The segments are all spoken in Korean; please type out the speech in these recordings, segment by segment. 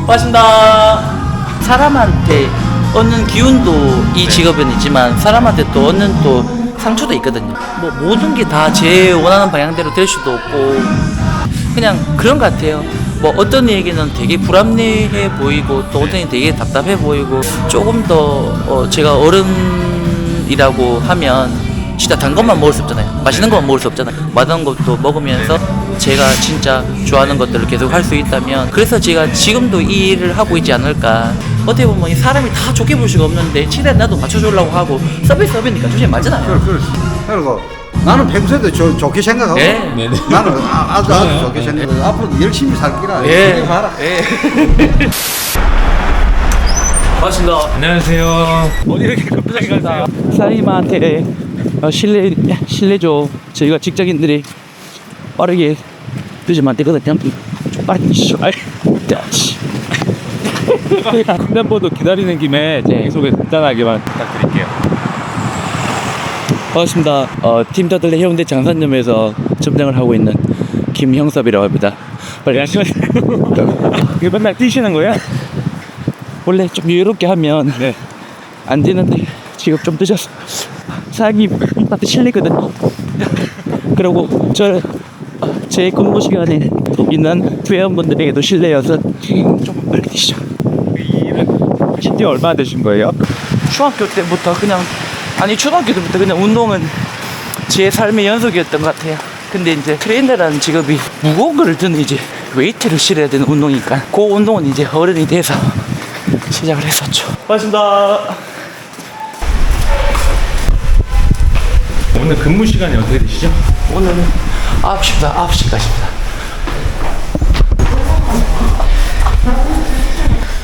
고맙습니다. 사람한테 얻는 기운도 이 직업은 있지만 사람한테 또 얻는 또 상처도 있거든요. 뭐 모든 게 다 제 원하는 방향대로 될 수도 없고 그냥 그런 것 같아요. 뭐 어떤 얘기는 되게 불합리해 보이고 또 어떤 얘기는 되게 답답해 보이고 조금 더 제가 어른이라고 하면 진짜 단 것만 먹을 수 없잖아요. 맛있는 것만 먹을 수 없잖아요. 맛있는 것도 먹으면서 제가 진짜 좋아하는 것들을 계속 할 수 있다면 그래서 제가 지금도 이 일을 하고 있지 않을까. 어떻게 보면 이 사람이 다 좋게 볼 수가 없는데 최대한 나도 맞춰주려고 하고 서비스업이니까 조금 맞잖아요. 그리고 나는 평소에도 좋게 생각하고 네. 나는 아주 좋게 생각하고 앞으로도 열심히 살 기라. 예. 봐라. 반갑습니다. 안녕하세요. 어디 이렇게 급하게 가세요? 사장님한테 실례죠. 저희가 직장인들이 빠르게 늦으면 안 되거든요. 좀 빠르게 주시죠. 횡단보도 기다리는 김에 자기소개 간단하게만 부탁드릴게요. 반갑습니다. 팀터들의 해운대 장산점에서 점장을 하고 있는 김형섭이라고 합니다. 빨리 안녕하세요. 이거 맨날 뛰시는 거예요? 원래 좀 여유롭게 하면 네. 안 되는데 지금 좀 늦었어. 사장님 나한테 실례거든요. 그리고 제 근무 시간에 있는 회원분들에게도 실례여서 좀 빨리 뛰시죠. 이 일은 하신 지 얼마나 되신 거예요? 초등학교 때부터 그냥 운동은 제 삶의 연속이었던 것 같아요. 근데 이제 트레이너라는 직업이 무거운 거를 드는 이제 웨이트를 실어야 되는 운동이니까 그 운동은 이제 어른이 돼서 시작을 했었죠. 고맙습니다. 오늘 근무 시간이 어떻게 되시죠? 오늘은 9시까지입니다.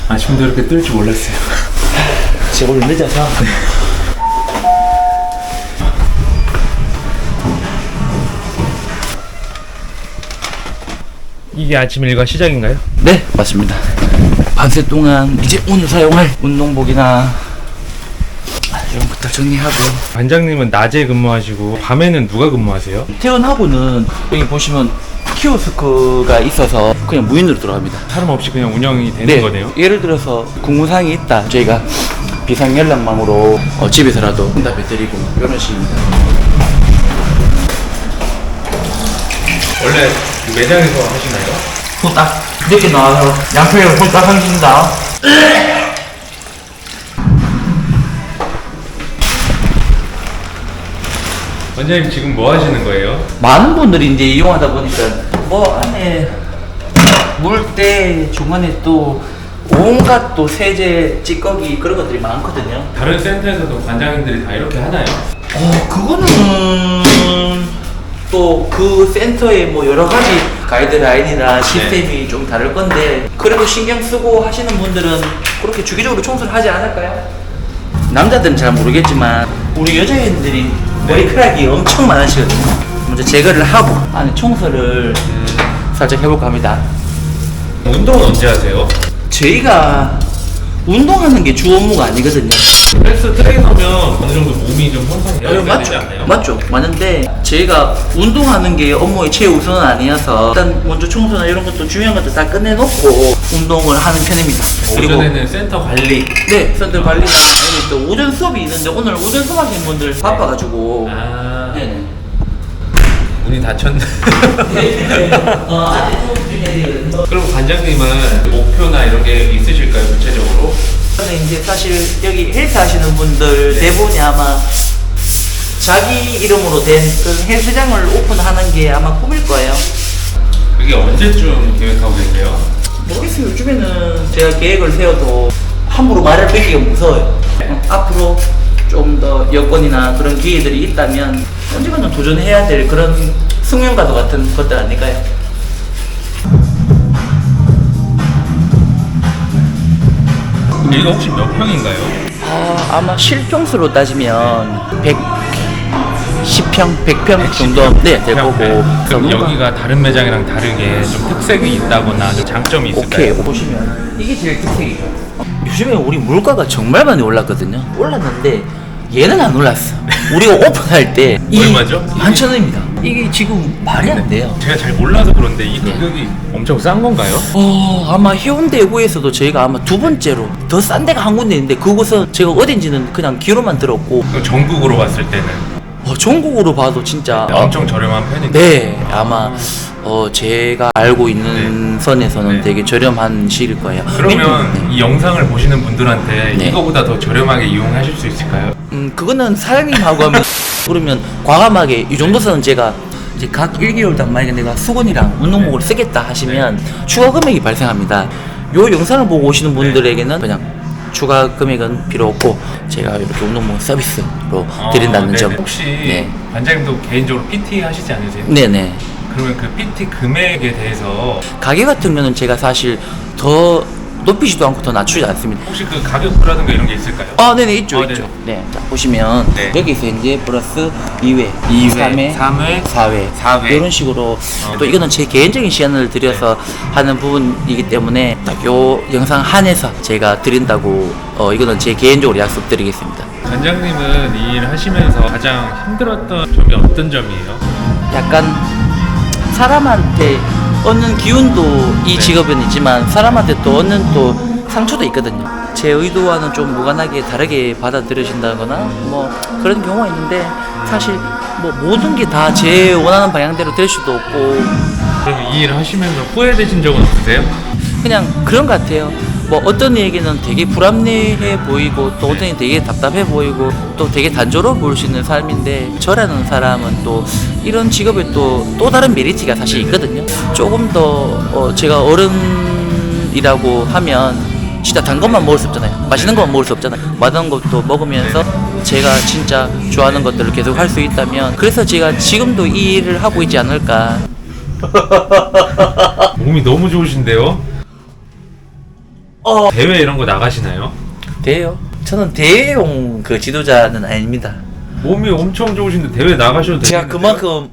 아침도 이렇게 뜰 줄 몰랐어요. 제가 오늘 늦어서 이게 아침 일과 시작인가요? 네 맞습니다. 밤새 동안 이제 오늘 사용할 운동복이나 이런 것들 정리하고 반장님은 낮에 근무하시고 밤에는 누가 근무하세요? 퇴근하고는 여기 보시면 키오스크가 있어서 그냥 무인으로 들어갑니다. 사람 없이 그냥 운영이 되는 거네요? 예를 들어서 공무상이 있다. 저희가 비상연락망으로 집에서라도 응답해드리고 이런 식입니다. 원래 매장에서 하시나요? 손 딱 이렇게 나와서 양평에 손딱 하겠습니다. 원장님 지금 뭐 하시는 거예요? 많은 분들이 이제 이용하다 보니까 뭐 안에 물때 중간에 또 온갖 또 세제, 찌꺼기 그런 것들이 많거든요. 다른 센터에서도 관장님들이 다 이렇게 하나요? 그거는 또 그 센터의 뭐 여러 가지 가이드라인이나 시스템이 좀 다를 건데 그래도 신경 쓰고 하시는 분들은 그렇게 주기적으로 청소를 하지 않을까요? 남자들은 잘 모르겠지만 우리 여자애들이 머리카락이 엄청 많으시거든요. 먼저 제거를 하고 안에 청소를 살짝 해볼까 합니다. 운동은 언제 하세요? 저희가 운동하는 게 주 업무가 아니거든요. 헬스 트레이너면 어느 정도 몸이 좀 형성이 되어야 되지 않나요? 맞죠. 맞는데 저희가 운동하는 게 업무의 최우선은 아니어서 일단 먼저 청소나 이런 것도 중요한 것도 다 끝내놓고 운동을 하는 편입니다. 오전에는 센터 관리. 네, 센터 관리. 아니 또 오전 수업이 있는데 오늘 오전 수업 하시는 분들 바빠가지고. 아, 네네. 문이 닫혔네. 아직 수업 중에 그럼 관장님은 목표나 이런 게 있으실까요, 구체적으로? 저는 이제 사실 여기 헬스 하시는 분들 대부분이 아마 자기 이름으로 된 그 헬스장을 오픈하는 게 아마 꿈일 거예요. 그게 언제쯤 계획하고 계세요? 모르겠어요. 요즘에는 제가 계획을 세워도 함부로 말을 뺏기가 무서워요. 앞으로 좀 더 여건이나 그런 기회들이 있다면 언젠가는 도전해야 될 그런 숙명과도 같은 것들 아닐까요? 여기가 혹시 몇 평인가요? 아마 실평수로 따지면 110평, 100평 정도 될 거고. 그럼 여기가 다른 매장이랑 다르게 좀 특색이 있다거나 좀 장점이 있을까요? 오케이, 보시면 이게 제일 특색이죠. 요즘에 우리 물가가 정말 많이 올랐거든요. 올랐는데 얘는 안 올랐어. 우리가 오픈할 때 얼마죠? 11,000원입니다. 이게 지금 말이 안 돼요. 제가 잘 몰라서 그런데 이 가격이 엄청 싼 건가요? 아마 해운대구에서도 저희가 아마 두 번째로 더 싼 데가 한 군데 있는데 그곳은 제가 어딘지는 그냥 귀로만 들었고 전국으로 봤을 때는 전국으로 봐도 진짜 엄청 저렴한 편인가요? 네 아마 제가 알고 있는 선에서는 네. 되게 저렴한 시일 거예요. 그러면 네. 이 영상을 보시는 분들한테 네. 이거보다 더 저렴하게 이용하실 수 있을까요? 그거는 사장님하고 하면 그러면 과감하게 이 정도 선은 제가 이제 각 1개월당 만약에 내가 수건이랑 운동복을 쓰겠다 하시면 추가 금액이 발생합니다. 요 영상을 보고 오시는 분들에게는 그냥 추가 금액은 필요 없고 제가 이렇게 운동복 서비스로 드린다는 점. 혹시 네. 관장님도 개인적으로 PT 하시지 않으세요? 네네. 그러면 그 PT 금액에 대해서 가게 같은 경우는 제가 사실 더 높이지도 않고 더 낮추지 않습니다. 혹시 그 가격표라든가 이런 게 있을까요? 네네 있죠. 네네. 네. 자, 보시면 네. 여기서 이제 플러스 2회, 2회, 3회, 3회, 4회, 4회. 이런 식으로 또 이거는 제 개인적인 시간을 들여서 하는 부분이기 때문에 딱 요 영상 한해서 제가 드린다고 이거는 제 개인적으로 약속드리겠습니다. 관장님은 이 일 하시면서 가장 힘들었던 점이 어떤 점이에요? 약간 사람한테 얻는 기운도 이 직업은 있지만 사람한테 또 얻는 또 상처도 있거든요. 제 의도와는 좀 무관하게 다르게 받아들여진다거나 뭐 그런 경우가 있는데 사실 뭐 모든 게 다 제 원하는 방향대로 될 수도 없고 그럼 이 일 하시면서 후회되신 적은 없으세요? 그냥 그런 것 같아요. 뭐 어떤 이에게는 되게 불합리해 보이고 또 어떤 이 되게 답답해 보이고 또 되게 단조로워 보일 수 있는 삶인데 저라는 사람은 또 이런 직업에 또 다른 메리트가 사실 있거든요. 조금 더 제가 어른이라고 하면 진짜 단 것만 먹을 수 없잖아요. 맛있는 것만 먹을 수 없잖아요. 맛있는 것도 먹으면서 제가 진짜 좋아하는 것들을 계속 할 수 있다면 그래서 제가 지금도 이 일을 하고 있지 않을까. 몸이 너무 좋으신데요? 대회 이런 거 나가시나요? 돼요. 저는 대회용 그 지도자는 아닙니다. 몸이 엄청 좋으신데 대회 나가셔도 제가 되겠는데요? 그만큼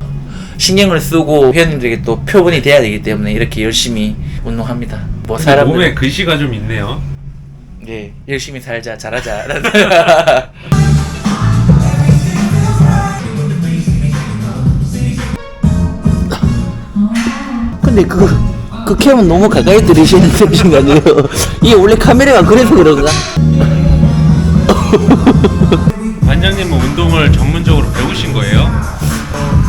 신경을 쓰고 회원님들에게 또 표본이 돼야 되기 때문에 이렇게 열심히 운동합니다. 뭐 근데 사람들 몸에 글씨가 좀 있네요. 네 열심히 살자 잘하자. 근데 그 캠은 너무 가까이 들이시는 거 아니에요? 이게 원래 카메라가 그래서 그런가? 관장님은 운동을 전문적으로 배우신 거예요?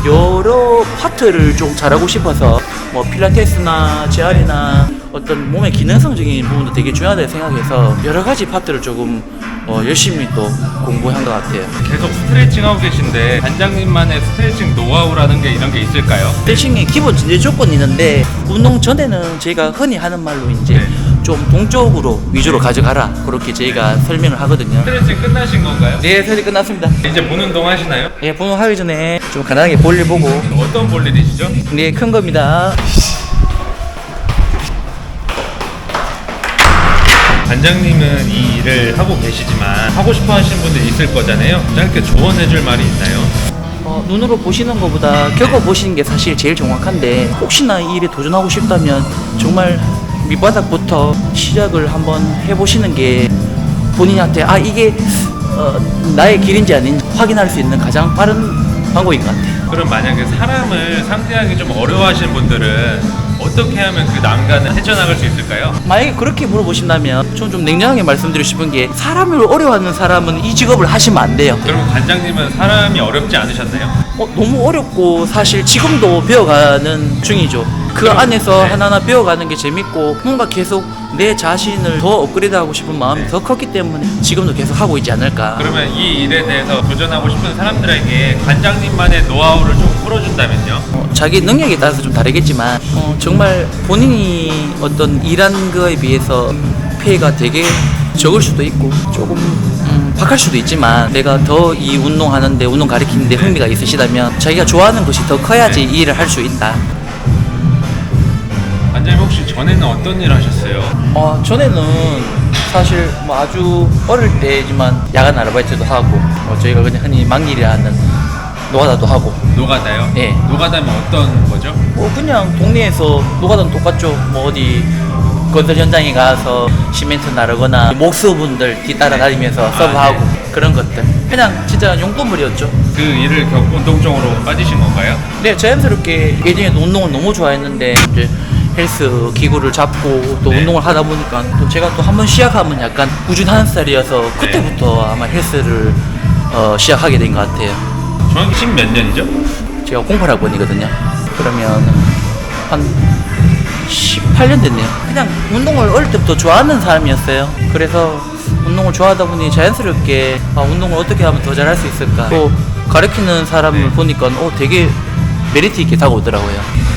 여러 파트를 좀 잘하고 싶어서 뭐 필라테스나 재활이나 어떤 몸의 기능성적인 부분도 되게 중요하다고 생각해서 여러 가지 파트를 조금 열심히 또 공부한 것 같아요. 계속 스트레칭 하고 계신데 관장님만의 스트레칭 노하우라는 게 이런 게 있을까요? 스트레칭의 기본 전제 조건이 있는데 운동 전에는 제가 흔히 하는 말로 이제 네. 좀 동쪽으로 위주로 가져가라 그렇게 저희가 설명을 하거든요. 스트레칭 끝나신 건가요? 네, 사실 끝났습니다. 이제 본 운동 하시나요? 예, 본능 하기 전에 좀 간단하게 볼일 보고 어떤 볼일이시죠? 네, 큰 겁니다. 관장님은 이 일을 하고 계시지만 하고 싶어 하시는 분들 있을 거잖아요. 짧게 조언해 줄 말이 있나요? 눈으로 보시는 것보다 겪어보시는 게 사실 제일 정확한데 혹시나 이 일에 도전하고 싶다면 정말 밑바닥부터 시작을 한번 해보시는 게 본인한테 이게 나의 길인지 아닌지 확인할 수 있는 가장 빠른 방법인 것 같아요. 그럼 만약에 사람을 상대하기 좀 어려워하시는 분들은 어떻게 하면 그 난간을 헤쳐나갈 수 있을까요? 만약에 그렇게 물어보신다면 저는 좀 냉정하게 말씀드리고 싶은 게 사람을 어려워하는 사람은 이 직업을 하시면 안 돼요. 그럼 관장님은 사람이 어렵지 않으셨나요? 너무 어렵고 사실 지금도 배워가는 중이죠. 그 안에서 네. 하나하나 배워가는 게 재밌고 뭔가 계속 내 자신을 더 업그레이드하고 싶은 마음이 더 컸기 때문에 지금도 계속 하고 있지 않을까. 그러면 이 일에 대해서 도전하고 싶은 사람들에게 관장님만의 노하우를 좀 풀어준다면요? 자기 능력에 따라서 좀 다르겠지만 정말 본인이 어떤 일한 거에 비해서 피해가 되게 적을 수도 있고 조금 박할 수도 있지만 내가 더 이 운동하는데 운동 가르치는데 흥미가 있으시다면 자기가 좋아하는 것이 더 커야지 이 일을 할 수 있다. 관장님 혹시 전에는 어떤 일 하셨어요? 전에는 사실 뭐 아주 어릴 때지만 야간 아르바이트도 하고 저희가 그냥 흔히 막일이라 하는 노가다도 하고 노가다요? 예. 노가다면 어떤 거죠? 그냥 동네에서 노가다는 똑같죠. 뭐 어디 건설 현장에 가서 시멘트 나르거나 목수분들 뒤따라 다니면서 서브하고 네. 그런 것들 그냥 진짜 용돈물이었죠. 그 일을 겪고 운동 쪽으로 빠지신 건가요? 네, 자연스럽게 예전에 운동을 너무 좋아했는데 이제 헬스 기구를 잡고 또 네. 운동을 하다 보니까 또 제가 또 한 번 시작하면 약간 꾸준한 스타일이어서 그때부터 아마 헬스를 시작하게 된 것 같아요. 정확히 10몇 년이죠? 제가 08학번이거든요. 그러면 한 18년 됐네요. 그냥 운동을 어릴 때부터 좋아하는 사람이었어요. 그래서 운동을 좋아하다 보니 자연스럽게 운동을 어떻게 하면 더 잘할 수 있을까. 또 가르치는 사람을 보니까 되게 메리트 있게 다가오더라고요.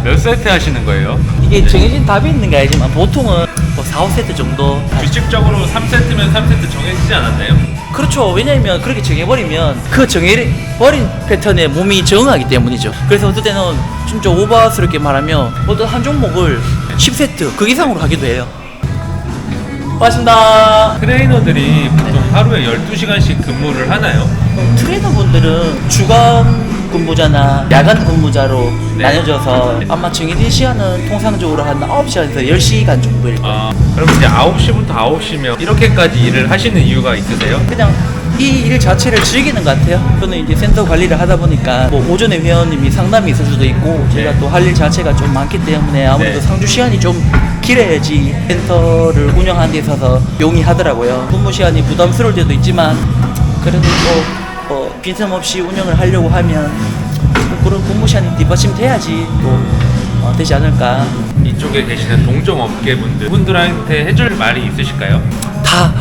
몇 세트 하시는 거예요? 이게 정해진 답이 있는 게 아니지만 보통은 뭐 4, 5세트 정도. 규칙적으로 3세트면 3세트 정해지지 않았나요? 그렇죠. 왜냐면 그렇게 정해버리면 그 정해버린 패턴에 몸이 적응하기 때문이죠. 그래서 어떨 때는 진짜 오버스럽게 말하면 어떤 한 종목을 10세트 그 이상으로 하기도 해요. 고맙습니다. 트레이너들이 보통 하루에 12시간씩 근무를 하나요? 트레이너분들은 주간 근무자나 야간 근무자로 네. 나뉘어져서 아마 정해진 시간은 통상적으로 한 9시간에서 10시간 정도일 거예요. 그럼 이제 9시부터 9시면 이렇게까지 일을 하시는 이유가 있으세요? 그냥 이 일 자체를 즐기는 것 같아요. 저는 이제 센터 관리를 하다 보니까 뭐 오전에 회원님이 상담이 있을 수도 있고 제가 네. 또 할 일 자체가 좀 많기 때문에 아무래도 네. 상주 시간이 좀 길어야지 센터를 운영하는 데 있어서 용이하더라고요. 근무 시간이 부담스러울 때도 있지만 그래도 또 빈틈없이 운영을 하려고 하면 또 그런 근무 시간이 뒷받침돼야지 또 되지 않을까. 이쪽에 계시는 동종업계 분들한테 해줄 말이 있으실까요? 다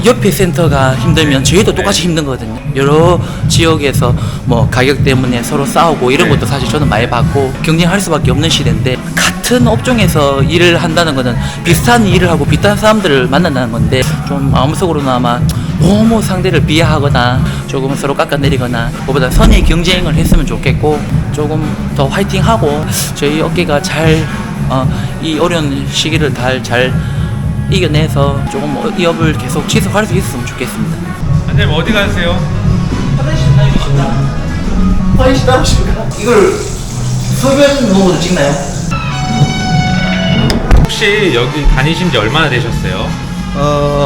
옆에 센터가 힘들면 저희도 똑같이 힘든 거거든요. 여러 지역에서 뭐 가격 때문에 서로 싸우고 이런 네. 것도 사실 저는 많이 봤고 경쟁할 수밖에 없는 시대인데 같은 업종에서 일을 한다는 거는 비슷한 일을 하고 비슷한 사람들을 만난다는 건데 좀 마음속으로나마 너무 상대를 비하하거나 조금 서로 깎아내리거나 그보다 선의 경쟁을 했으면 좋겠고 조금 더 화이팅하고 저희 업계가 잘 이 어려운 시기를 잘 이겨내서 조금 이 업을 계속 지속할 수 있었으면 좋겠습니다. 선생님 어디 가세요? 화장실 다니십니다. 화장실 다니십니까? 이걸 소변 녹음으로 찍나요? 혹시 여기 다니신 지 얼마나 되셨어요?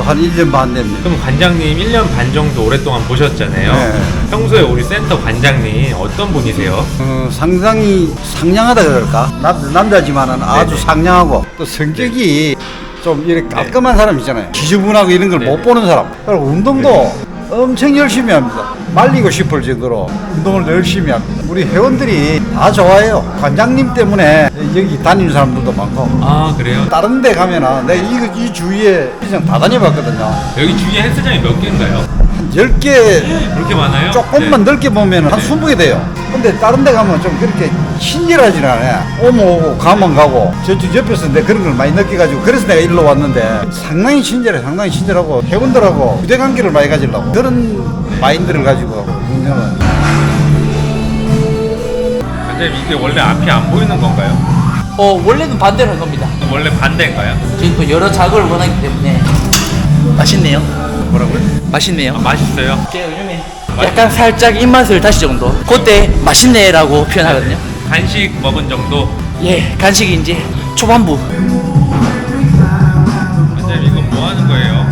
한 1년 반 됩니다. 그럼 관장님 1년 반 정도 오랫동안 보셨잖아요. 네. 평소에 우리 센터 관장님 어떤 분이세요? 상당히 상냥하다 그럴까? 남자지만은 아주 네네. 상냥하고 또 성격이 좀 이렇게 깔끔한 사람 있잖아요. 지저분하고 이런 걸 못 네. 보는 사람. 그리고 운동도 엄청 열심히 합니다. 말리고 싶을 정도로 운동을 열심히 합니다. 우리 회원들이 다 좋아해요. 관장님 때문에 여기 다니는 사람들도 많고. 아 그래요? 다른 데 가면은 내가 이 주위에 헬스장 다 다녀봤거든요. 여기 주위에 헬스장이 몇 개인가요? 한 10개 그렇게 많아요? 조금만 네. 넓게 보면 한 네. 20개 돼요. 근데 다른 데 가면 좀 그렇게 친절하진 않아요. 오면 오고 가면 가고 저쪽 옆에서 내가 그런 걸 많이 느껴가지고 그래서 내가 일로 왔는데 상당히 친절해. 상당히 친절하고 회원들하고 유대관계를 많이 가지려고 그런 마인드를 가지고 운영은. 관장님 이게 원래 앞이 안 보이는 건가요? 원래는 반대로 한 겁니다. 원래 반대인가요? 저희 또 여러 자극을 원하기 때문에 맛있네요. 뭐라고요? 맛있네요. 맛있어요? 제가 요즘에 약간 살짝 입맛을 다시 정도 그때 맛있네라고 표현하거든요. 간식 먹은 정도? 예, 간식이 이제 초반부. 관장님 이건 뭐 하는 거예요?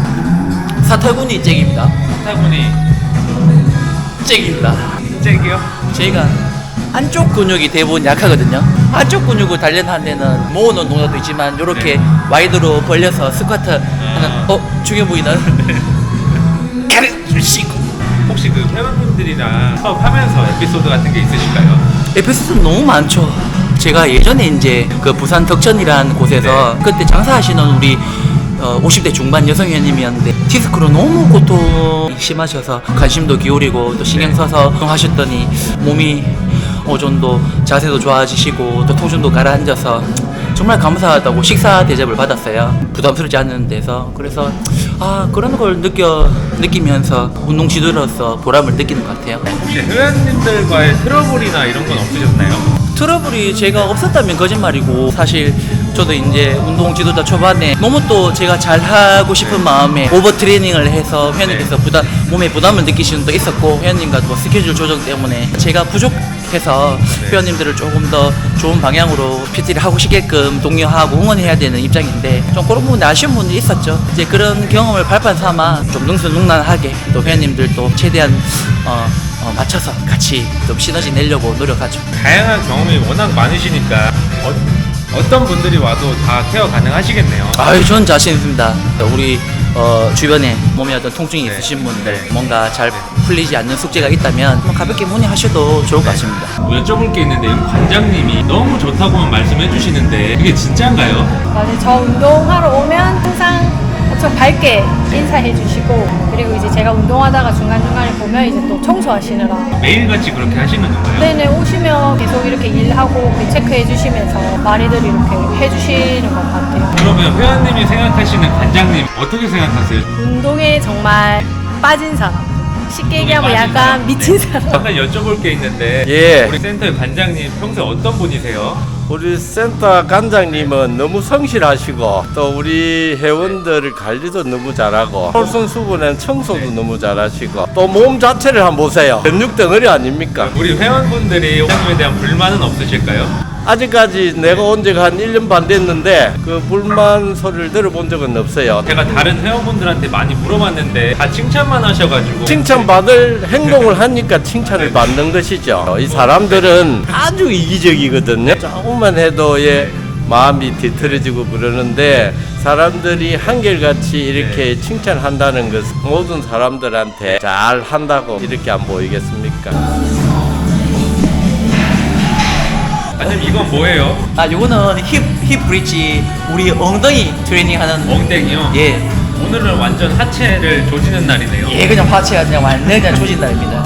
사타구니 잭입니다. 사타구니 잭입니다. 잭이요? 저희가 안쪽 근육이 대부분 약하거든요. 안쪽 근육을 단련하는 데는 모으는 동작도 있지만 이렇게 와이드로 벌려서 스쿼트 하는 중요 부위는 가르치고. 혹시 그 회원님들이랑 수업하면서 에피소드 같은 게 있으실까요? 에피소드는 너무 많죠. 제가 예전에 이제 그 부산 덕천이라는 곳에서 그때 장사하시는 우리 50대 중반 여성 회원님이었는데 디스크로 너무 고통이 심하셔서 관심도 기울이고 또 신경 써서 하셨더니 몸이 오전도 자세도 좋아지시고 또 통증도 가라앉아서 정말 감사하다고 식사 대접을 받았어요. 부담스럽지 않은 데서. 그래서 그런 걸 느끼면서 운동 지도로서 보람을 느끼는 것 같아요. 혹시 회원님들과의 트러블이나 이런 건 없으셨나요? 트러블이 제가 없었다면 거짓말이고 사실 저도 이제 운동 지도자 초반에 너무 또 제가 잘하고 싶은 마음에 오버 트레이닝을 해서 회원님께서 몸에 부담을 느끼시는 것도 있었고 회원님과 또 스케줄 조정 때문에 제가 해서 네. 회원님들을 조금 더 좋은 방향으로 PT를 하고 싶게끔 독려하고 응원해야 되는 입장인데 좀 그런 부분에 아쉬운 부분이 있었죠. 이제 그런 경험을 발판 삼아 좀 능수능란하게 또 회원님들도 최대한 맞춰서 같이 좀 시너지 내려고 노력하죠. 다양한 경험이 워낙 많으시니까 어떤 분들이 와도 다 케어 가능하시겠네요. 아유, 전 자신 있습니다. 우리 주변에 몸에 어떤 통증이 네. 있으신 분들, 네. 뭔가 잘 풀리지 않는 숙제가 있다면 한번 가볍게 문의하셔도 좋을 것 같습니다. 여쭤볼 게 있는데 관장님이 너무 좋다고만 말씀해 주시는데 그게 진짜인가요? 맞아요. 저 운동하러 오면 항상 엄청 밝게 인사해 주시고, 그리고 이제 제가 운동하다가 중간중간에 보면 이제 또 청소하시느라. 매일같이 그렇게 하시는 건가요? 네네, 오시면 계속 이렇게 일하고 체크해 주시면서 많이들 이렇게 해 주시는 것 같아요. 그러면 회원님이 생각하시는 관장님 어떻게 생각하세요? 운동에 정말 빠진 사람. 쉽게 얘기하면 빠진 약간 사람. 미친 네. 사람. 잠깐 여쭤볼 게 있는데 예. 우리 센터의 관장님 평소에 어떤 분이세요? 우리 센터 관장님은 너무 성실하시고 또 우리 회원들 관리도 너무 잘하고 솔선수범한 청소도 너무 잘하시고 또 몸 자체를 한번 보세요. 근육 덩어리 아닙니까? 우리 회원분들이 관장님에 대한 불만은 없으실까요? 아직까지 내가 온 지가 한 1년 반 됐는데 그 불만 소리를 들어본 적은 없어요. 제가 다른 회원분들한테 많이 물어봤는데 다 칭찬만 하셔가지고 칭찬받을 행동을 하니까 칭찬을 받는 것이죠. 이 사람들은 아주 이기적이거든요. 조금만 해도 마음이 뒤틀어지고 그러는데 사람들이 한결같이 이렇게 칭찬한다는 것은 모든 사람들한테 잘 한다고 이렇게 안 보이겠습니까? 관장님 이건 뭐예요? 아, 요거는 힙 브릿지, 우리 엉덩이 트레이닝하는. 엉덩이요? 예, 오늘은 완전 하체를 조지는 날이네요. 예, 그냥 하체가 그냥 완전 그냥 조진다입니다.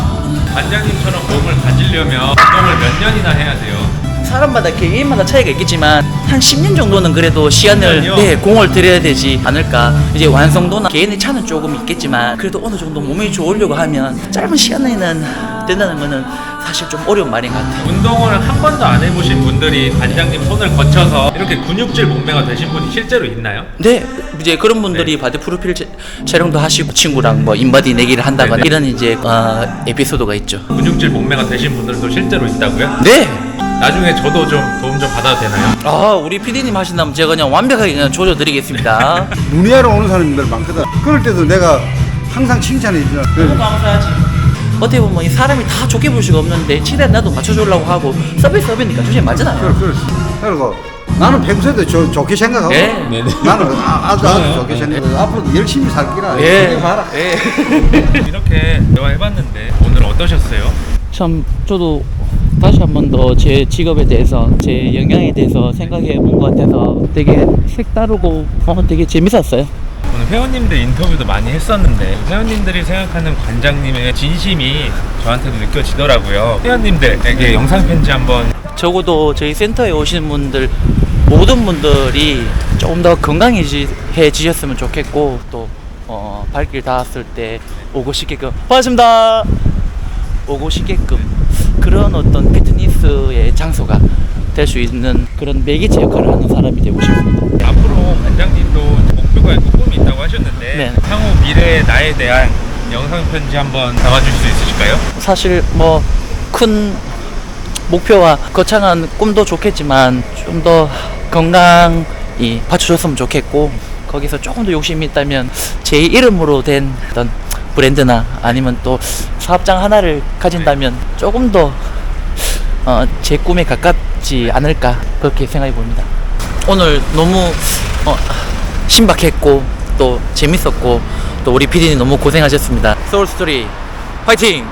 관장님처럼 몸을 가지려면 운동을 몇 년이나 해야 돼요? 사람마다 개개인마다 차이가 있겠지만 한 10년 정도는 그래도 시간을 10년이요? 공을 들여야 되지 않을까. 이제 완성도나 개인의 차는 조금 있겠지만 그래도 어느 정도 몸이 좋으려고 하면 짧은 시간에는 된다는 거는 사실 좀 어려운 말인 것 같아요. 운동을 한 번도 안 해보신 분들이 관장님 손을 거쳐서 이렇게 근육질 몸매가 되신 분이 실제로 있나요? 네, 이제 그런 분들이 바디 프로필 촬영도 하시고 친구랑 뭐 인바디 내기를 한다거나 네네. 이런 이제 에피소드가 있죠. 근육질 몸매가 되신 분들도 실제로 있다고요? 네. 나중에 저도 좀 도움 좀 받아도 되나요? 아, 우리 PD님 하신다면 제가 그냥 완벽하게 그냥 조져드리겠습니다. 문의하러 오는 사람들 많거든. 그럴 때도 내가 항상 칭찬해 주잖아. 너무 감사하지. 어떻게 보면 이 사람이 다 좋게 볼 수가 없는데 최대한 나도 맞춰주려고 하고 서비스업이니까 조금 맞잖아요. 그리고 나는 평소에도 좋게 생각하고 네. 나는 아주 좋게 생각하고 앞으로 열심히 살기라. 예. 봐라. 예. 이렇게 대화해봤는데 오늘 어떠셨어요? 참 저도 다시 한 번 더 제 직업에 대해서 제 영향에 대해서 생각해 본 것 같아서 되게 색다르고 되게 재밌었어요. 오늘 회원님들 인터뷰도 많이 했었는데 회원님들이 생각하는 관장님의 진심이 저한테도 느껴지더라고요. 회원님들에게 영상 편지 한번. 적어도 저희 센터에 오시는 분들 모든 분들이 조금 더 건강해지셨으면 좋겠고 또 발길 닿았을 때 오고 싶게끔 반갑습니다. 오고 싶게끔 그런 어떤 피트니스의 장소가 될 수 있는 그런 매개체 역할을 하는 사람이 되고 싶습니다. 앞으로 관장님도 목표가 있고 꿈이 있다고 하셨는데 네. 향후 미래의 나에 대한 영상 편지 한번 담아줄 수 있으실까요? 사실 뭐 큰 목표와 거창한 꿈도 좋겠지만 좀 더 건강이 받쳐줬으면 좋겠고 거기서 조금 더 욕심이 있다면 제 이름으로 된 어떤 브랜드나 아니면 또 사업장 하나를 가진다면 조금 더 제 꿈에 가깝지 않을까 그렇게 생각해 봅니다. 오늘 너무 신박했고 또 재밌었고 또 우리 PD님 너무 고생하셨습니다. 서울스토리 화이팅!